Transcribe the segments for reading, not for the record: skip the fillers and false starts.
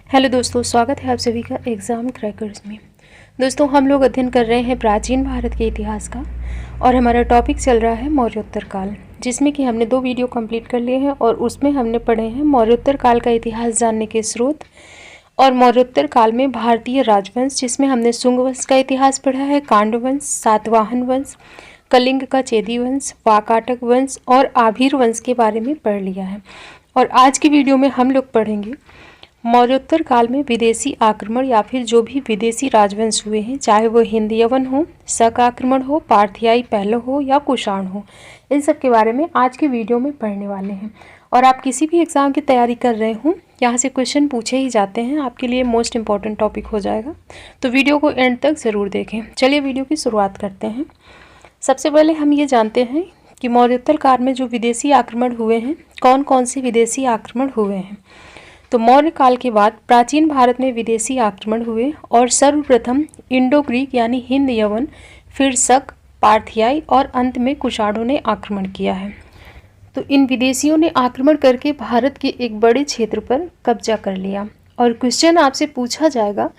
Hello दोस्तों, स्वागत है आप सभी का एग्ज़ाम क्रैकर्स में। दोस्तों, हम लोग अध्ययन कर रहे हैं प्राचीन भारत के इतिहास का और हमारा टॉपिक चल रहा है मौर्योत्तर काल, जिसमें कि हमने 2 वीडियो कंप्लीट कर लिए हैं और उसमें हमने पढ़े हैं मौर्योत्तर काल का इतिहास जानने के स्रोत और मौर्योत्तर काल में भारतीय राजवंश, जिसमें हमने शुंग वंश का इतिहास पढ़ा है, कांड वंश, सातवाहन वंश, कलिंग का चेदी वंश, वाकाटक वंश और आभीर वंश के बारे में पढ़ लिया है। और आज की वीडियो में हम लोग पढ़ेंगे मौर्योत्तर काल में विदेशी आक्रमण या फिर जो भी विदेशी राजवंश हुए हैं, चाहे वो हिंद यवन हो, शक आक्रमण हो, पार्थियाई पहलो हो या कुषाण हो, इन सब के बारे में आज के वीडियो में पढ़ने वाले हैं। और आप किसी भी एग्ज़ाम की तैयारी कर रहे हो, यहाँ से क्वेश्चन पूछे ही जाते हैं, आपके लिए मोस्ट इंपॉर्टेंट टॉपिक हो जाएगा, तो वीडियो को एंड तक ज़रूर देखें। चलिए वीडियो की शुरुआत करते हैं। सबसे पहले हम ये जानते हैं कि मौर्योत्तर काल में जो विदेशी आक्रमण हुए हैं, कौन कौन से विदेशी आक्रमण हुए हैं। तो मौर्य काल के बाद प्राचीन भारत में विदेशी आक्रमण हुए और सर्वप्रथम इंडो ग्रीक यानी हिंद यवन, फिर शक, पार्थियाई और अंत में कुषाणों ने आक्रमण किया है। तो इन विदेशियों ने आक्रमण करके भारत के एक बड़े क्षेत्र पर कब्जा कर लिया। और क्वेश्चन आपसे पूछा जाएगा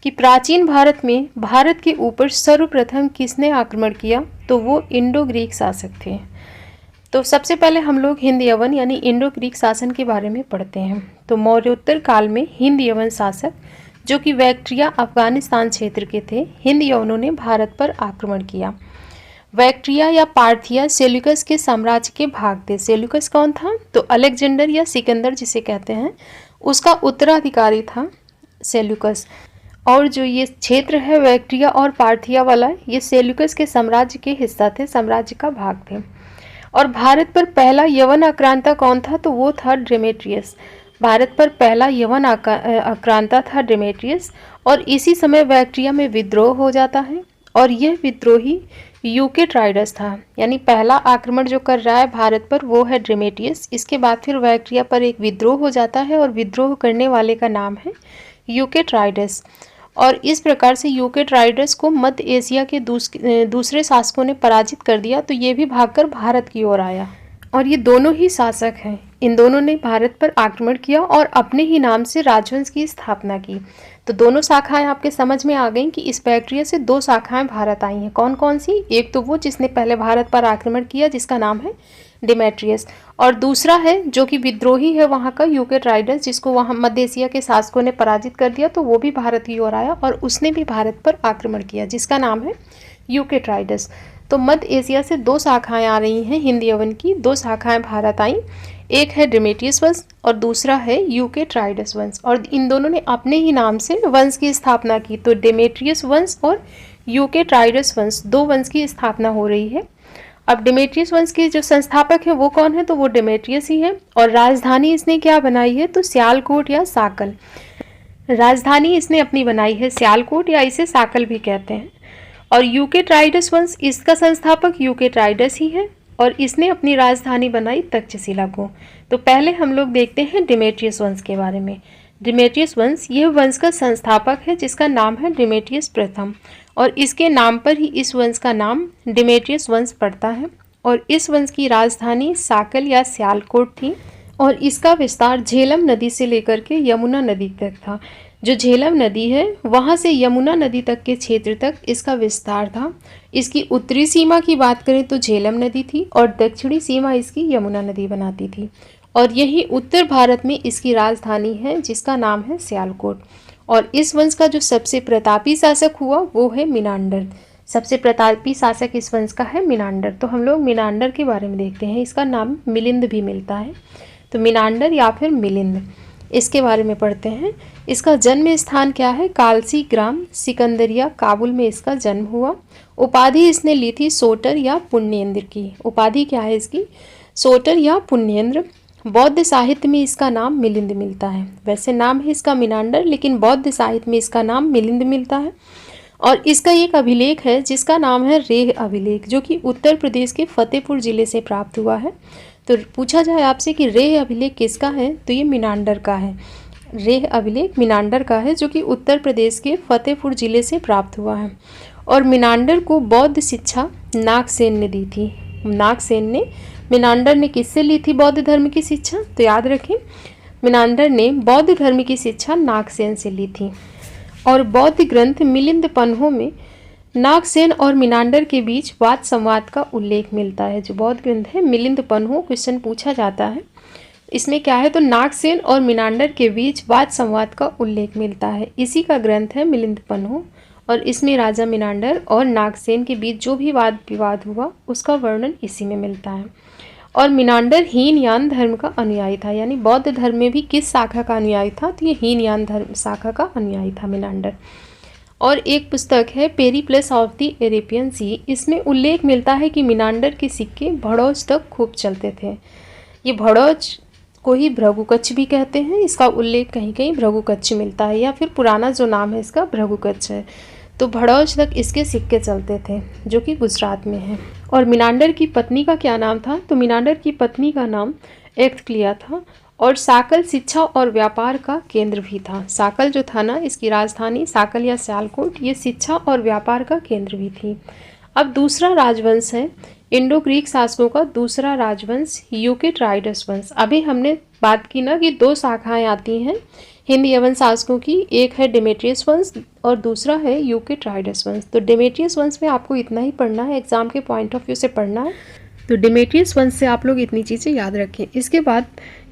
कि प्राचीन भारत में भारत के ऊपर सर्वप्रथम किसने आक्रमण किया, तो वो इंडो ग्रीक शासक थे। तो सबसे पहले हम लोग हिंद यवन यानी इंडो ग्रीक शासन के बारे में पढ़ते हैं। तो मौर्योत्तर काल में हिंद यवन शासक, जो कि बैक्ट्रिया अफगानिस्तान क्षेत्र के थे, हिंद यवनों ने भारत पर आक्रमण किया। बैक्ट्रिया या पार्थिया सेल्यूकस के साम्राज्य के भाग थे। सेल्यूकस कौन था? तो अलेक्जेंडर या सिकंदर जिसे कहते हैं, उसका उत्तराधिकारी था सेल्यूकस। और जो ये क्षेत्र है बैक्ट्रिया और पार्थिया वाला, ये सेल्यूकस के साम्राज्य के हिस्सा थे, साम्राज्य का भाग थे। और भारत पर पहला यवन आक्रांता कौन था? तो वो था डेमेट्रियस। भारत पर पहला यवन आक्रांता था डेमेट्रियस। और इसी समय बैक्ट्रिया में विद्रोह हो जाता है और यह विद्रोही यूकेट्राइडस था। यानी पहला आक्रमण जो कर रहा है भारत पर वो है डेमेट्रियस। इसके बाद फिर बैक्ट्रिया पर एक विद्रोह हो जाता है और विद्रोह करने वाले का नाम है यूकेट्राइडस। और इस प्रकार से यूकेट्राइडस को मध्य एशिया के दूसरे शासकों ने पराजित कर दिया, तो ये भी भागकर भारत की ओर आया। और ये दोनों ही शासक हैं, इन दोनों ने भारत पर आक्रमण किया और अपने ही नाम से राजवंश की स्थापना की। तो दोनों शाखाएं आपके समझ में आ गई कि इस बैक्ट्रिया से 2 शाखाएं भारत आई हैं। कौन कौन सी? एक तो वो जिसने पहले भारत पर आक्रमण किया, जिसका नाम है डेमेट्रियस, और दूसरा है जो कि विद्रोही है वहाँ का यूकेट्राइडस, जिसको वहाँ मध्य एशिया के शासकों ने पराजित कर दिया, तो वो भी भारत की ओर आया और उसने भी भारत पर आक्रमण किया, जिसका नाम है यूकेट्राइडस। तो मध्य एशिया से 2 शाखाएं आ रही हैं हिंद यवन की, 2 शाखाएं भारत आई। एक है डेमेट्रियस वंश और दूसरा है यूकेट्राइडस वंश। और इन दोनों ने अपने ही नाम से वंश की स्थापना की। तो डेमेट्रियस वंश और यूकेट्राइडस वंश, 2 वंश की स्थापना हो रही है। अब डेमेट्रियस वंश के जो संस्थापक हैं वो कौन है? तो वो डेमेट्रियस ही है। और राजधानी इसने क्या बनाई है? तो सियालकोट या साकल। राजधानी इसने अपनी बनाई है सियालकोट, या इसे साकल भी कहते हैं। और यूकेट्राइडस वंश, इसका संस्थापक यूकेट्राइडस ही है और इसने अपनी राजधानी बनाई तक्षशिला को। तो पहले हम लोग देखते हैं डेमेट्रियस वंश के बारे में। डेमेट्रियस वंश, यह वंश का संस्थापक है जिसका नाम है डेमेट्रियस प्रथम, और इसके नाम पर ही इस वंश का नाम डेमेट्रियस वंश पड़ता है। और इस वंश की राजधानी साकल या सियालकोट थी और इसका विस्तार झेलम नदी से लेकर के यमुना नदी तक था। जो झेलम नदी है वहाँ से यमुना नदी तक के क्षेत्र तक इसका विस्तार था। इसकी उत्तरी सीमा की बात करें तो झेलम नदी थी और दक्षिणी सीमा इसकी यमुना नदी बनाती थी। और यही उत्तर भारत में इसकी राजधानी है जिसका नाम है सियालकोट। और इस वंश का जो सबसे प्रतापी शासक हुआ वो है मिनांडर। सबसे प्रतापी शासक इस वंश का है मिनांडर। तो हम लोग मिनांडर के बारे में देखते हैं। इसका नाम मिलिंद भी मिलता है, तो मिनांडर या फिर मिलिंद, इसके बारे में पढ़ते हैं। इसका जन्म स्थान क्या है? कालसी ग्राम सिकंदरिया, काबुल में इसका जन्म हुआ। उपाधि इसने ली थी सोटर या पुण्येंद्र की। उपाधि क्या है इसकी? सोटर या पुण्येंद्र। बौद्ध साहित्य में इसका नाम मिलिंद मिलता है। वैसे नाम है इसका मिनांडर, लेकिन बौद्ध साहित्य में इसका नाम मिलिंद मिलता है। और इसका एक अभिलेख है जिसका नाम है रेह अभिलेख, जो कि उत्तर प्रदेश के फतेहपुर जिले से प्राप्त हुआ है। तो पूछा जाए आपसे कि रेह अभिलेख किसका है, तो ये मिनांडर का है। रेह अभिलेख मिनांडर का है, जो कि उत्तर प्रदेश के फतेहपुर जिले से प्राप्त हुआ है। और मिनांडर को बौद्ध शिक्षा नागसेन ने दी थी। नागसेन ने, मिनांडर ने किससे ली थी बौद्ध धर्म की शिक्षा? तो याद रखें, मिनांडर ने बौद्ध धर्म की शिक्षा नागसेन से ली थी। और बौद्ध ग्रंथ मिलिंद पन्हों में नागसेन और मिनांडर के बीच वाद संवाद का उल्लेख मिलता है। जो बौद्ध ग्रंथ है मिलिंद पन्हों, क्वेश्चन पूछा जाता है इसमें क्या है, तो नागसेन और मिनांडर के बीच वाद संवाद का उल्लेख मिलता है। इसी का ग्रंथ है मिलिंद पन्हों और इसमें राजा मिनांडर और नागसेन के बीच जो भी वाद विवाद हुआ उसका वर्णन इसी में मिलता है। और मिनांडर हीनयान धर्म का अनुयायी था, यानी बौद्ध धर्म में भी किस शाखा का अनुयायी था, तो ये हीनयान धर्म शाखा का अनुयायी था मिनांडर। और एक पुस्तक है पेरिप्लस ऑफ द एरेबियन सी, इसमें उल्लेख मिलता है कि मिनांडर के सिक्के भड़ौज तक खूब चलते थे। ये भड़ौज को ही भृगुकच्छ भी कहते हैं, इसका उल्लेख कहीं कहीं भृगुकच्छ मिलता है या फिर पुराना जो नाम है इसका भृगुकच्छ है। तो भड़ौज तक इसके सिक्के चलते थे जो कि गुजरात में है। और मिनांडर की पत्नी का क्या नाम था, तो मिनांडर की पत्नी का नाम एक्थक्लिया था और साकल शिक्षा और व्यापार का केंद्र भी था। साकल जो था ना, इसकी राजधानी साकल या सियालकोट, ये शिक्षा और व्यापार का केंद्र भी थी। अब दूसरा राजवंश है इंडो ग्रीक शासकों का दूसरा राजवंश यूकेट्राइडस वंश। अभी हमने बात की ना कि दो शाखाएं आती हैं हिंद यवन शासकों की, एक है डेमेट्रियस वंश और दूसरा है यूकेट्राइडस वंश। तो डेमेट्रियस वंश में आपको इतना ही पढ़ना है, एग्जाम के पॉइंट ऑफ व्यू से पढ़ना है, तो डेमेट्रियस वंश से आप लोग इतनी चीज़ें याद रखें। इसके बाद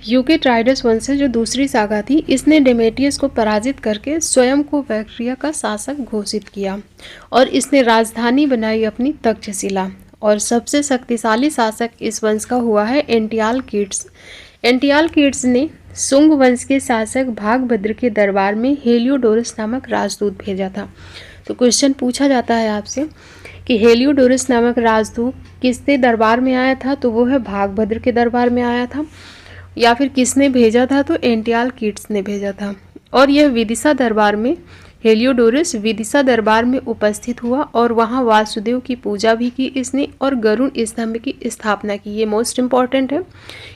यूकेट्राइडस वंश है जो दूसरी शाखा थी, इसने डेमेट्रियस को पराजित करके स्वयं को बैक्ट्रिया का शासक घोषित किया और इसने राजधानी बनाई अपनी तक्षशिला। और सबसे शक्तिशाली शासक इस वंश का हुआ है एंटियालकिड्स। एंटियालकिड्स ने शुंग वंश के शासक भागभद्र के दरबार में हेलियोडोरस नामक राजदूत भेजा था। तो क्वेश्चन पूछा जाता है आपसे कि हेलियोडोरस नामक राजदूत किसके दरबार में आया था, तो वो है भागभद्र के दरबार में आया था। या फिर किसने भेजा था, तो एंटियालकिड्स ने भेजा था। और यह विदिशा दरबार में, हेलियोडोरस विदिशा दरबार में उपस्थित हुआ और वहाँ वासुदेव की पूजा भी की इसने और गरुण स्तंभ की स्थापना की। ये मोस्ट इम्पॉर्टेंट है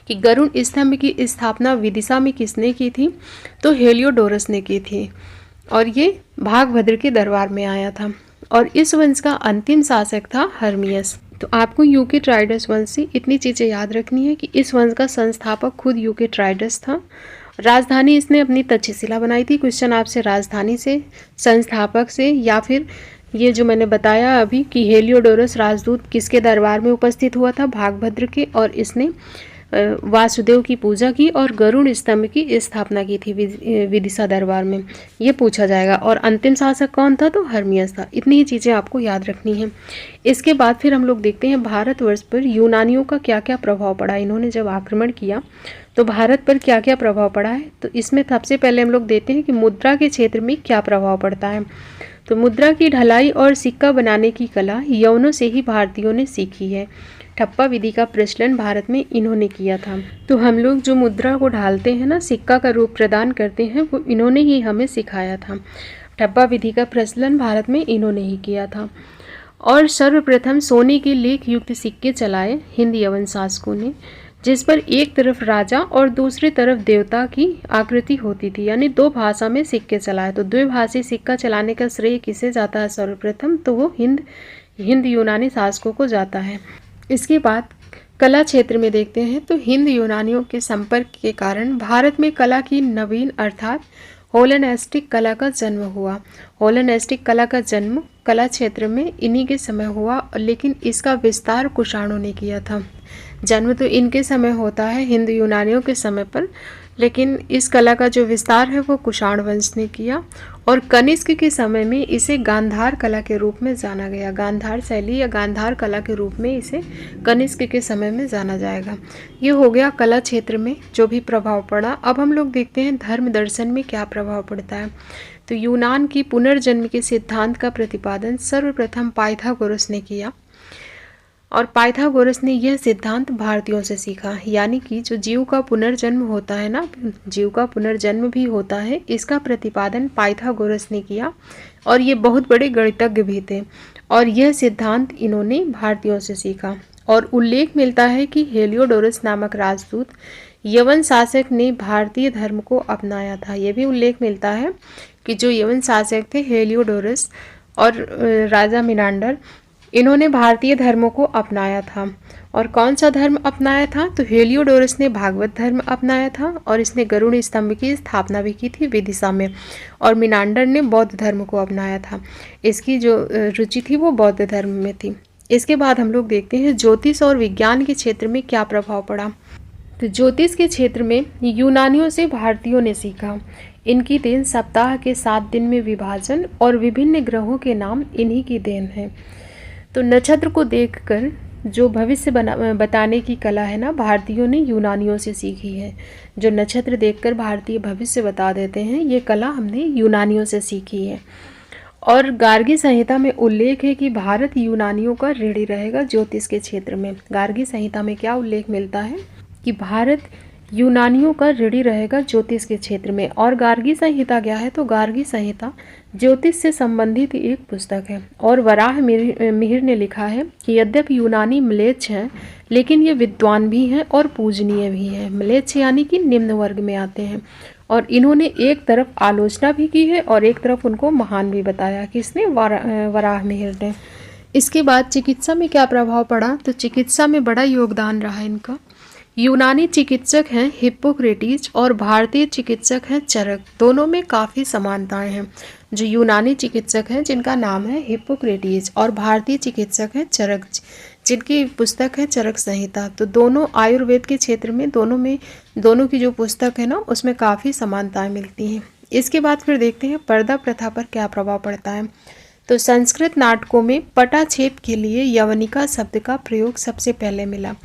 कि गरुण स्तंभ की स्थापना विदिशा में किसने की थी, तो हेलियोडोरस ने की थी और ये भागभद्र के दरबार में आया था। और इस वंश का अंतिम शासक था हर्मियस। तो आपको यूकेट्राइडस वंश से इतनी चीज़ें याद रखनी है कि इस वंश का संस्थापक खुद यूकेट्राइडस था। राजधानी इसने अपनी तक्षशिला बनाई थी। क्वेश्चन आपसे राजधानी से, संस्थापक से, या फिर ये जो मैंने बताया अभी कि हेलियोडोरस राजदूत किसके दरबार में उपस्थित हुआ था, भागभद्र के, और इसने वासुदेव की पूजा की और गरुड़ स्तंभ की स्थापना की थी विदिशा दरबार में, ये पूछा जाएगा। और अंतिम शासक कौन था, तो हर्मियस था। इतनी ही चीज़ें आपको याद रखनी है। इसके बाद फिर हम लोग देखते हैं भारतवर्ष पर यूनानियों का क्या क्या प्रभाव पड़ा। इन्होंने जब आक्रमण किया तो भारत पर क्या क्या प्रभाव पड़ा है, तो इसमें सबसे पहले हम लोग देखते हैं कि मुद्रा के क्षेत्र में क्या प्रभाव पड़ता है। तो मुद्रा की ढलाई और सिक्का बनाने की कला यवनों से ही भारतीयों ने सीखी है। ठप्पा विधि का प्रचलन भारत में इन्होंने किया था। तो हम लोग जो मुद्रा को ढालते हैं ना, सिक्का का रूप प्रदान करते हैं, वो इन्होंने ही हमें सिखाया था। ठप्पा विधि का प्रचलन भारत में इन्होंने ही किया था। और सर्वप्रथम सोने के लेख युक्त सिक्के चलाए हिंद यवन शासकों ने, जिस पर एक तरफ राजा और दूसरी तरफ देवता की आकृति होती थी, यानी दो भाषा में सिक्के चलाए। तो द्विभाषी सिक्का चलाने का श्रेय किसे जाता है सर्वप्रथम, तो वो हिंद यूनानी शासकों को जाता है। इसके बाद कला क्षेत्र में देखते हैं तो हिंद यूनानियों के संपर्क के कारण भारत में कला की नवीन अर्थात होलेनिस्टिक कला का जन्म हुआ। होलेनिस्टिक कला का जन्म कला क्षेत्र में इन्हीं के समय हुआ, लेकिन इसका विस्तार कुषाणों ने किया था। जन्म तो इनके समय होता है हिंद यूनानियों के समय पर, लेकिन इस कला का जो विस्तार है वो कुषाण वंश ने किया। और कनिष्क के समय में इसे गांधार कला के रूप में जाना गया। गांधार शैली या गांधार कला के रूप में इसे कनिष्क के समय में जाना जाएगा। ये हो गया कला क्षेत्र में जो भी प्रभाव पड़ा। अब हम लोग देखते हैं धर्म दर्शन में क्या प्रभाव पड़ता है। तो यूनान की पुनर्जन्म के सिद्धांत का प्रतिपादन सर्वप्रथम पाइथागोरस ने किया और पाइथागोरस ने यह सिद्धांत भारतीयों से सीखा। यानी कि जो जीव का पुनर्जन्म होता है ना, जीव का पुनर्जन्म भी होता है, इसका प्रतिपादन पाइथागोरस ने किया और ये बहुत बड़े गणितज्ञ भी थे और यह सिद्धांत इन्होंने भारतीयों से सीखा। और उल्लेख मिलता है कि हेलियोडोरस नामक राजदूत यवन शासक ने भारतीय धर्म को अपनाया था। यह भी उल्लेख मिलता है कि जो यवन शासक थे हेलियोडोरस और राजा मिनांडर, इन्होंने भारतीय धर्मों को अपनाया था। और कौन सा धर्म अपनाया था? तो हेलियोडोरस ने भागवत धर्म अपनाया था और इसने गरुड़ स्तंभ की स्थापना भी की थी विदिशा में। और मिनांडर ने बौद्ध धर्म को अपनाया था। इसकी जो रुचि थी वो बौद्ध धर्म में थी। इसके बाद हम लोग देखते हैं ज्योतिष और विज्ञान के क्षेत्र में क्या प्रभाव पड़ा। तो ज्योतिष के क्षेत्र में यूनानियों से भारतीयों ने सीखा। इनकी देन सप्ताह के 7 दिन में विभाजन और विभिन्न ग्रहों के नाम इन्हीं की देन है। तो नक्षत्र को देखकर जो भविष्य बताने की कला है ना, भारतीयों ने यूनानियों से सीखी है। जो नक्षत्र देखकर भारतीय भविष्य बता देते हैं, ये कला हमने यूनानियों से सीखी है। और गार्गी संहिता में उल्लेख है कि भारत यूनानियों का ऋणी रहेगा ज्योतिष के क्षेत्र में। गार्गी संहिता में क्या उल्लेख मिलता है कि भारत यूनानियों का ऋणी रहेगा ज्योतिष के क्षेत्र में। और गार्गी संहिता क्या है? तो गार्गी संहिता ज्योतिष से संबंधित एक पुस्तक है। और वराह मिहिर ने लिखा है कि यद्यपि यूनानी म्लेच्छ हैं, लेकिन ये विद्वान भी हैं और पूजनीय भी हैं। म्लेच्छ यानी कि निम्न वर्ग में आते हैं। और इन्होंने एक तरफ आलोचना भी की है और एक तरफ उनको महान भी बताया। किसने? वराह मिहिर ने। इसके बाद चिकित्सा में क्या प्रभाव पड़ा? तो चिकित्सा में बड़ा योगदान रहा इनका। यूनानी चिकित्सक हैं हिप्पोक्रेटिस और भारतीय चिकित्सक हैं चरक। दोनों में काफ़ी समानताएं हैं। जो यूनानी चिकित्सक हैं जिनका नाम है हिप्पोक्रेटिस और भारतीय चिकित्सक हैं चरक, जिनकी पुस्तक है चरक संहिता। तो दोनों आयुर्वेद के क्षेत्र में दोनों की जो पुस्तक है ना, उसमें काफ़ी समानताएं मिलती हैं। इसके बाद फिर देखते हैं पर्दा प्रथा पर क्या प्रभाव पड़ता है। तो संस्कृत नाटकों में पटाक्षेप के लिए यवनिका शब्द का प्रयोग सबसे पहले मिला।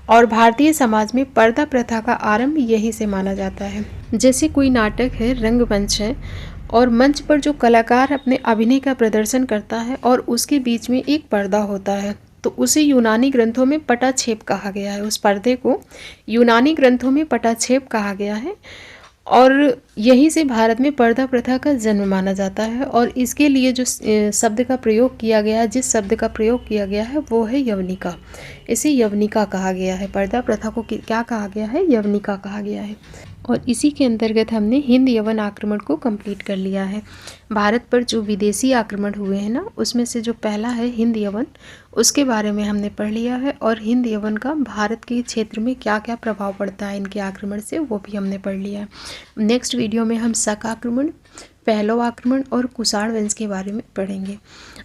और भारतीय समाज में पर्दा प्रथा का आरंभ यहीं से माना जाता है। जैसे कोई नाटक है, रंगमंच है, और मंच पर जो कलाकार अपने अभिनय का प्रदर्शन करता है और उसके बीच में एक पर्दा होता है, तो उसे यूनानी ग्रंथों में पटाक्षेप कहा गया है। उस पर्दे को यूनानी ग्रंथों में पटाक्षेप कहा गया है। और यहीं से भारत में पर्दा प्रथा का जन्म माना जाता है। और इसके लिए जो शब्द का प्रयोग किया गया है, जिस शब्द का प्रयोग किया गया है वो है यवनिका। इसे यवनिका कहा गया है। पर्दा प्रथा को क्या कहा गया है? यवनिका कहा गया है। और इसी के अंतर्गत हमने हिंद यवन आक्रमण को कंप्लीट कर लिया है। भारत पर जो विदेशी आक्रमण हुए हैं ना, उसमें से जो पहला है हिंद यवन, उसके बारे में हमने पढ़ लिया है। और हिंद यवन का भारत के क्षेत्र में क्या क्या प्रभाव पड़ता है इनके आक्रमण से, वो भी हमने पढ़ लिया है। नेक्स्ट वीडियो में हम शक आक्रमण, पहलव आक्रमण और कुषाण वंश के बारे में पढ़ेंगे।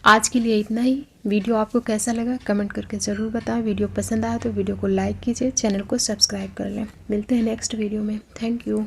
आज के लिए इतना ही। वीडियो आपको कैसा लगा कमेंट करके ज़रूर बताएं। वीडियो पसंद आया तो वीडियो को लाइक कीजिए, चैनल को सब्सक्राइब कर लें। मिलते हैं नेक्स्ट वीडियो में। Thank you.